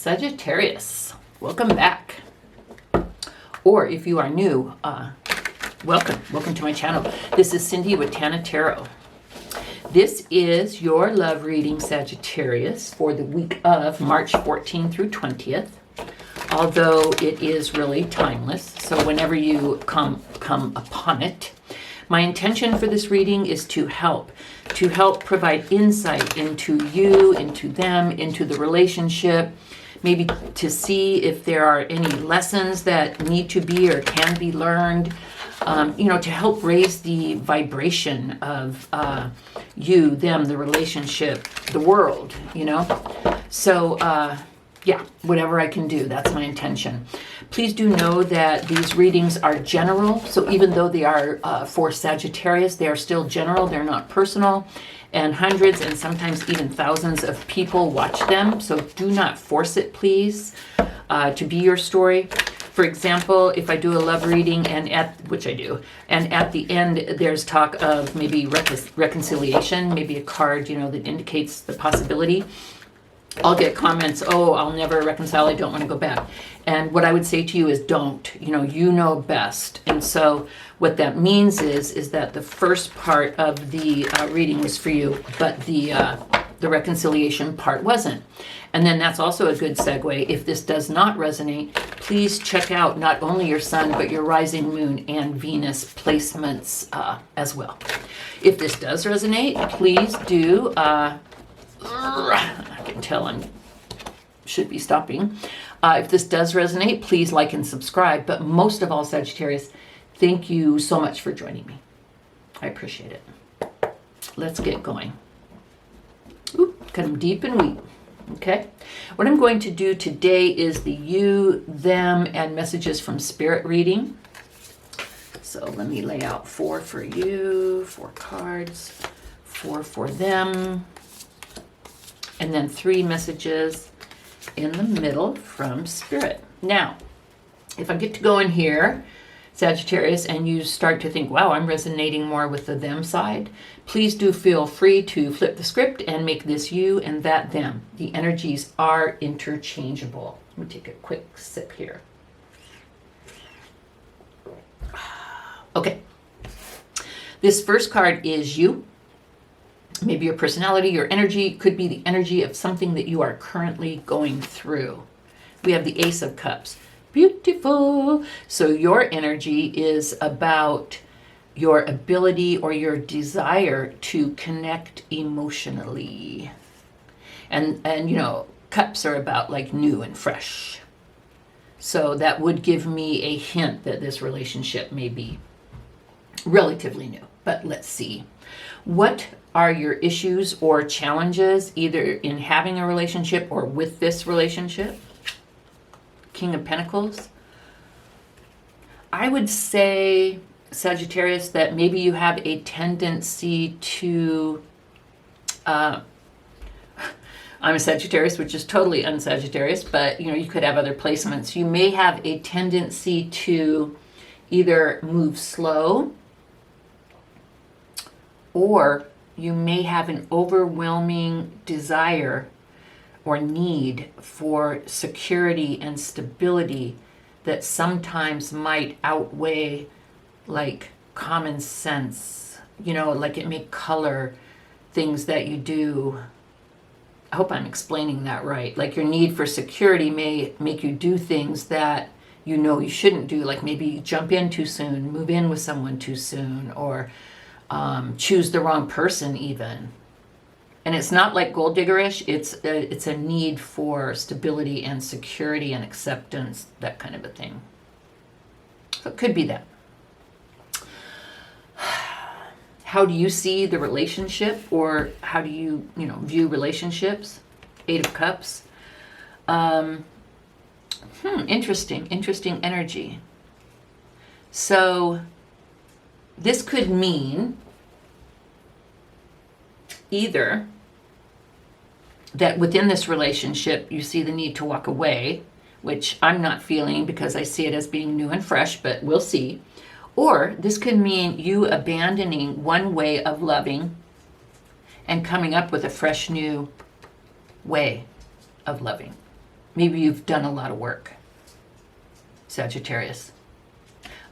Sagittarius, welcome back. Or if you are new, welcome to my channel. This is Cindy with Tana Tarot. This is your love reading, Sagittarius, for the week of March 14th through 20th. Although it is really timeless, so whenever you come upon it. My intention for this reading is to help provide insight into you, into them, into the relationship, maybe to see if there are any lessons that need to be or can be learned, to help raise the vibration of you, them, the relationship, the world, So, yeah, whatever I can do, that's my intention. Please do know that these readings are general. So even though they are for Sagittarius, they are still general. They're not personal. And hundreds and sometimes even thousands of people watch them. So do not force it, please, to be your story. For example, if I do a love reading, which I do, and at the end there's talk of maybe reconciliation, maybe a card, that indicates the possibility, I'll get comments, oh, I'll never reconcile, I don't want to go back. And what I would say to you is don't, you know best. And so what that means is that the first part of the reading was for you, but the reconciliation part wasn't. And then that's also a good segue. If this does not resonate, please check out not only your sun, but your rising moon and Venus placements as well. If this does resonate, please do... I can tell I should be stopping. If this does resonate, please like and subscribe. But most of all, Sagittarius, thank you so much for joining me. I appreciate it. Let's get going. Cut them deep and weak. Okay. What I'm going to do today is the you, them, and messages from Spirit reading. So let me lay out 4 for you, 4 cards, 4 for them. And then 3 messages in the middle from Spirit. Now, if I get to go in here, Sagittarius, and you start to think, wow, I'm resonating more with the them side, please do feel free to flip the script and make this you and that them. The energies are interchangeable. Let me take a quick sip here. Okay. This first card is you. Maybe your personality, your energy, could be the energy of something that you are currently going through. We have the Ace of Cups. Beautiful. So your energy is about your ability or your desire to connect emotionally. And cups are about like new and fresh. So that would give me a hint that this relationship may be relatively new. But let's see. What are your issues or challenges either in having a relationship or with this relationship? King of Pentacles. I would say, Sagittarius, that maybe you have a tendency to... I'm a Sagittarius, which is totally un-Sagittarius, but you could have other placements. You may have a tendency to either move slow, or you may have an overwhelming desire or need for security and stability that sometimes might outweigh like common sense, like it may color things that you do. I hope I'm explaining that right. Like your need for security may make you do things that you shouldn't do, like maybe jump in too soon, move in with someone too soon, or choose the wrong person even. And it's not like gold diggerish, it's a need for stability and security and acceptance, that kind of a thing. So it could be that. How do you see the relationship, or how do you, view relationships? 8 of Cups. Interesting energy. So this could mean either that within this relationship you see the need to walk away, which I'm not feeling because I see it as being new and fresh, but we'll see. Or this could mean you abandoning one way of loving and coming up with a fresh new way of loving. Maybe you've done a lot of work, Sagittarius.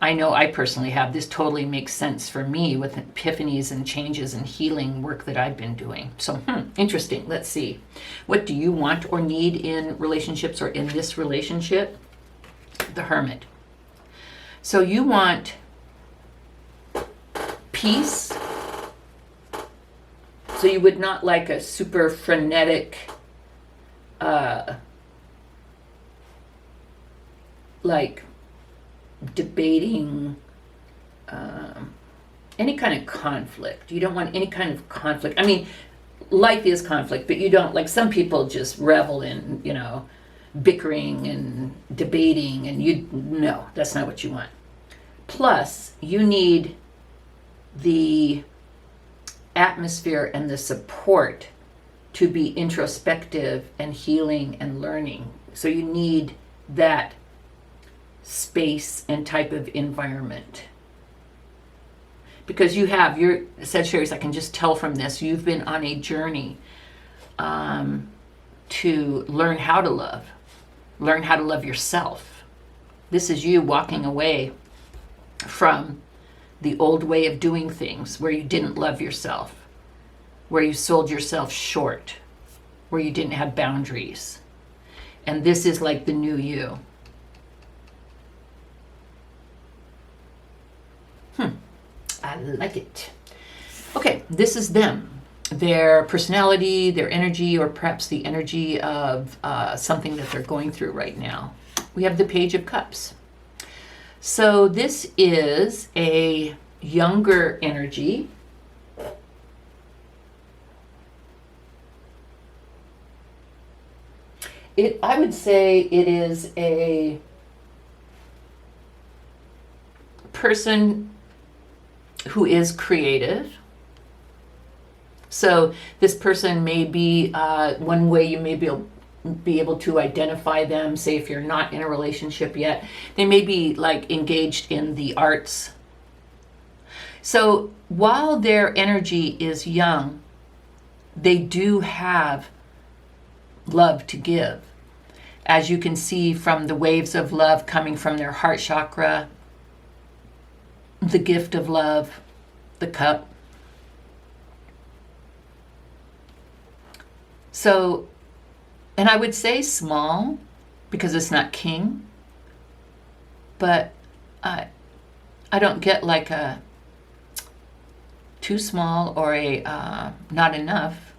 I know I personally have. This totally makes sense for me with epiphanies and changes and healing work that I've been doing. So, interesting. Let's see. What do you want or need in relationships or in this relationship? The Hermit. So you want peace. So you would not like a super frenetic, like debating, any kind of conflict. You don't want any kind of conflict. I mean, life is conflict, but you don't, like some people just revel in, bickering and debating, and no, that's not what you want. Plus, you need the atmosphere and the support to be introspective and healing and learning. So you need that space and type of environment. Because your Sagittarius, I can just tell from this, you've been on a journey to learn how to love yourself. This is you walking away from the old way of doing things where you didn't love yourself, where you sold yourself short, where you didn't have boundaries. And this is like the new you. I like it. Okay, this is them. Their personality, their energy, or perhaps the energy of something that they're going through right now. We have the Page of Cups. So this is a younger energy. I would say it is a person who is creative. So this person may be, one way you may be able to identify them, say if you're not in a relationship yet, they may be like engaged in the arts. So while their energy is young, they do have love to give. As you can see from the waves of love coming from their heart chakra, the gift of love, the cup. So, and I would say small because it's not king, but I don't get like a too small or a not enough.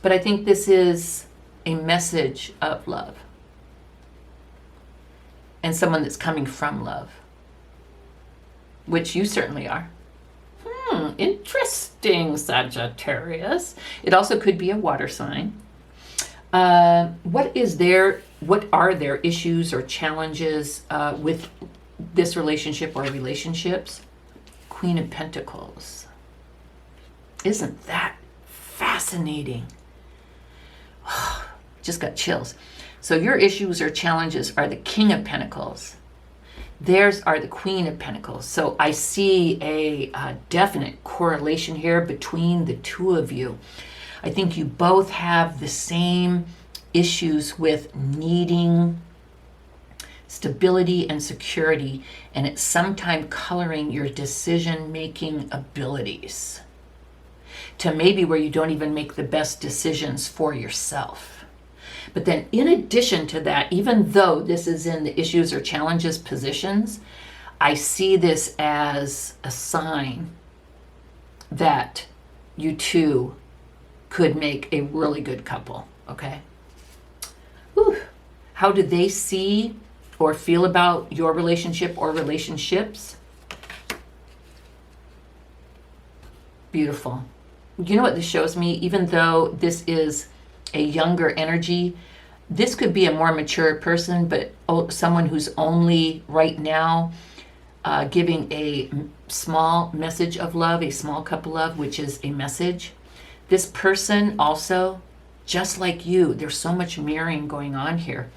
But I think this is a message of love and someone that's coming from love, which you certainly are. Interesting, Sagittarius. It also could be a water sign. What are their issues or challenges with this relationship or relationships? Queen of Pentacles. Isn't that fascinating? Just got chills. So your issues or challenges are the King of Pentacles. Theirs are the Queen of Pentacles. So I see a definite correlation here between the two of you. I think you both have the same issues with needing stability and security, and it's sometimes coloring your decision-making abilities to maybe where you don't even make the best decisions for yourself. But then in addition to that, even though this is in the issues or challenges positions, I see this as a sign that you two could make a really good couple, okay? Whew. How do they see or feel about your relationship or relationships? Beautiful. You know what this shows me? Even though this is a younger energy, this could be a more mature person, but someone who's only right now giving a small message of love, a small cup of love, which is a message. This person also, just like you, there's so much mirroring going on here.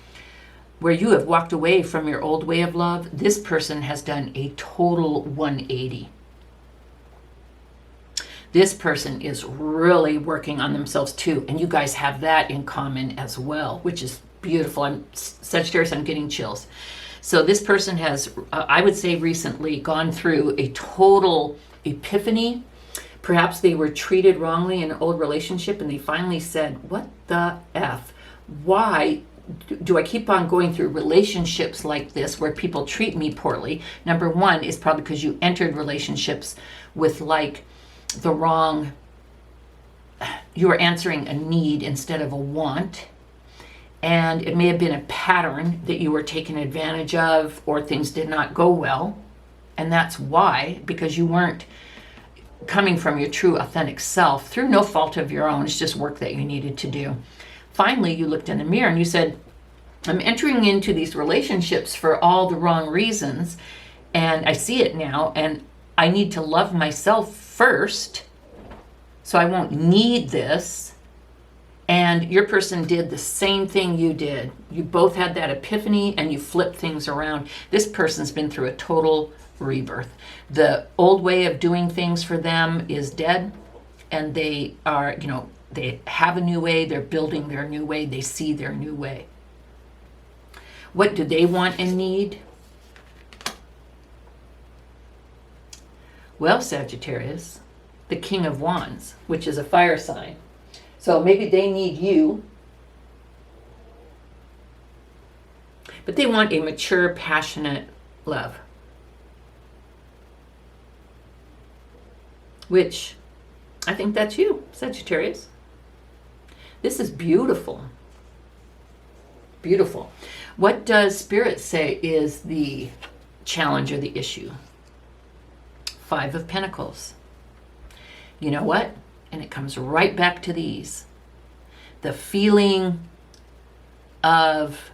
Where you have walked away from your old way of love, this person has done a total 180. This person is really working on themselves too, and you guys have that in common as well, which is beautiful. Sagittarius, I'm getting chills. So this person has, I would say recently, gone through a total epiphany. Perhaps they were treated wrongly in an old relationship and they finally said, what the F? Why do I keep on going through relationships like this where people treat me poorly? Number one is probably because you entered relationships with like the wrong, you were answering a need instead of a want. And it may have been a pattern that you were taken advantage of, or things did not go well. And that's why, because you weren't coming from your true authentic self through no fault of your own. It's just work that you needed to do. Finally, you looked in the mirror and you said, I'm entering into these relationships for all the wrong reasons. And I see it now. And I need to love myself first, so I won't need this. And your person did the same thing you did. You both had that epiphany and you flipped things around. This person's been through a total rebirth. The old way of doing things for them is dead, and they are, they have a new way. They're building their new way. They see their new way. What do they want and need? Well, Sagittarius, the King of Wands, which is a fire sign. So maybe they need you, but they want a mature, passionate love, which I think that's you, Sagittarius. This is beautiful. Beautiful. What does Spirit say is the challenge or the issue? Five of Pentacles. You know what? And it comes right back to these. The feeling of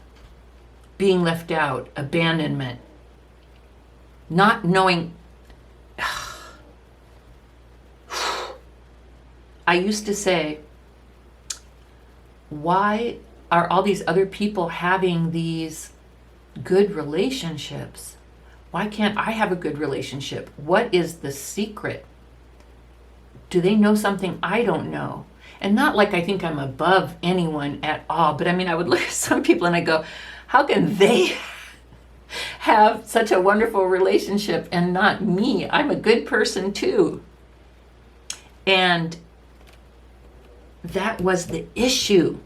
being left out, abandonment, not knowing. I used to say, why are all these other people having these good relationships? Why can't I have a good relationship? What is the secret? Do they know something I don't know? And not like I think I'm above anyone at all, but I mean, I would look at some people and I go, how can they have such a wonderful relationship and not me? I'm a good person too. And that was the issue.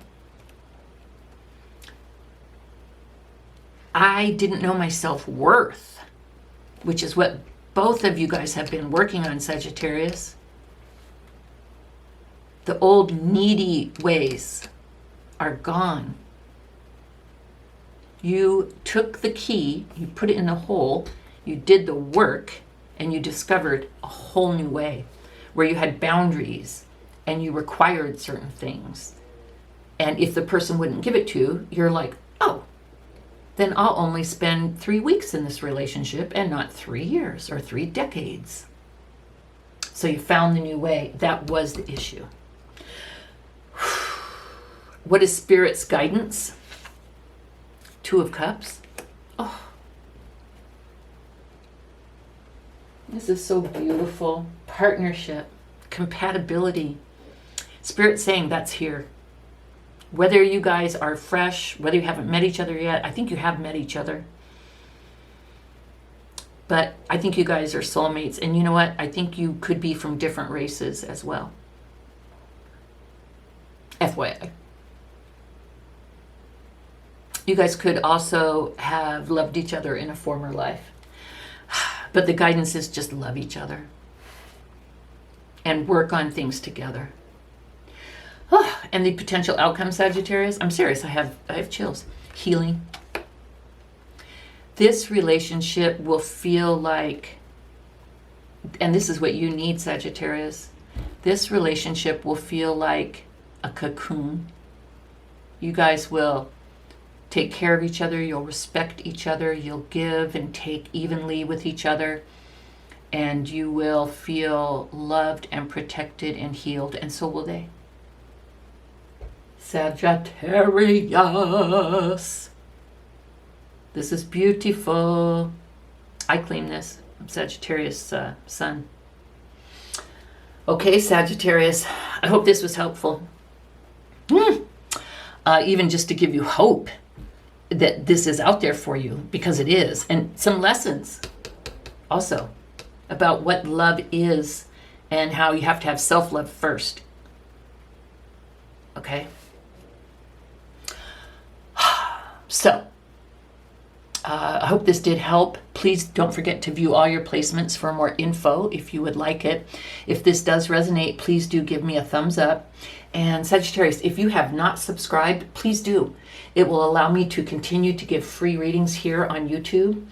I didn't know my self-worth, which is what both of you guys have been working on, Sagittarius. The old needy ways are gone. You took the key, you put it in the hole, you did the work, and you discovered a whole new way where you had boundaries and you required certain things. And if the person wouldn't give it to you, you're like, oh, then I'll only spend 3 weeks in this relationship and not 3 years or 3 decades. So you found the new way. That was the issue. What is Spirit's guidance? 2 of Cups. Oh, this is so beautiful. Partnership, compatibility. Spirit saying that's here. Whether you guys are fresh, whether you haven't met each other yet, I think you have met each other. But I think you guys are soulmates. And you know what? I think you could be from different races as well. FYI. You guys could also have loved each other in a former life. But the guidance is just love each other and work on things together. Oh, and the potential outcome, Sagittarius, I'm serious, I have chills. Healing. This relationship will feel like, and this is what you need, Sagittarius, this relationship will feel like a cocoon. You guys will take care of each other, you'll respect each other, you'll give and take evenly with each other, and you will feel loved and protected and healed, and so will they. Sagittarius. This is beautiful. I claim this. I'm Sagittarius sun. Okay, Sagittarius, I hope this was helpful. Even just to give you hope that this is out there for you, because it is. And some lessons also about what love is and how you have to have self-love first. Okay? So, I hope this did help. Please don't forget to view all your placements for more info if you would like it. If this does resonate, please do give me a thumbs up. And Sagittarius, if you have not subscribed, please do. It will allow me to continue to give free readings here on YouTube.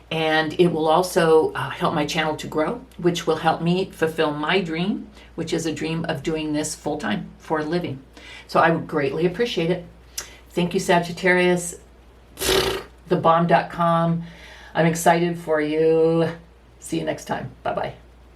And it will also help my channel to grow, which will help me fulfill my dream, which is a dream of doing this full-time for a living. So I would greatly appreciate it. Thank you, Sagittarius. Thebomb.com. I'm excited for you. See you next time. Bye-bye.